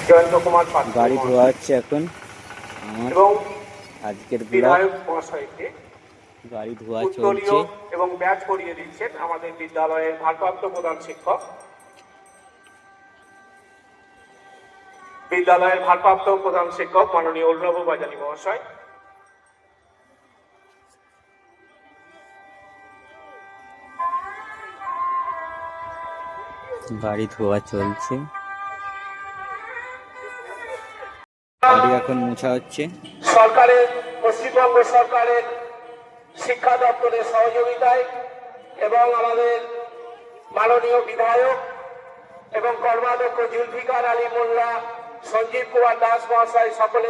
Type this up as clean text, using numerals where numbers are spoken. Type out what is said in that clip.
জয়ন্ত কুমার পাত্র গাড়ি ধোয়া হচ্ছে এখন আমার এবং আজকের ব্লগ। বিধায়ক মহাশয়কে গাড়ি ধোয়া উত্তরীয় চলছে। এবং ব্যাচ করিয়ে দিচ্ছেন আমাদের বিদ্যালয়ের ভারপ্রাপ্ত প্রধান শিক্ষক, মাননীয় অরুণাভ বাজানী মহাশয়। গাড়ি ধোয়া চলছে, গাড়ি এখন মোছা হচ্ছে। পশ্চিমবঙ্গ সরকারের শিক্ষা দপ্তরের সহযোগিতায় এবং আমাদের মাননীয় বিধায়ক এবং কর্মাধ্যক্ষ জুলফিকার আলী মোল্লা, সঞ্জীব কুমার দাস মহাশয় সকলে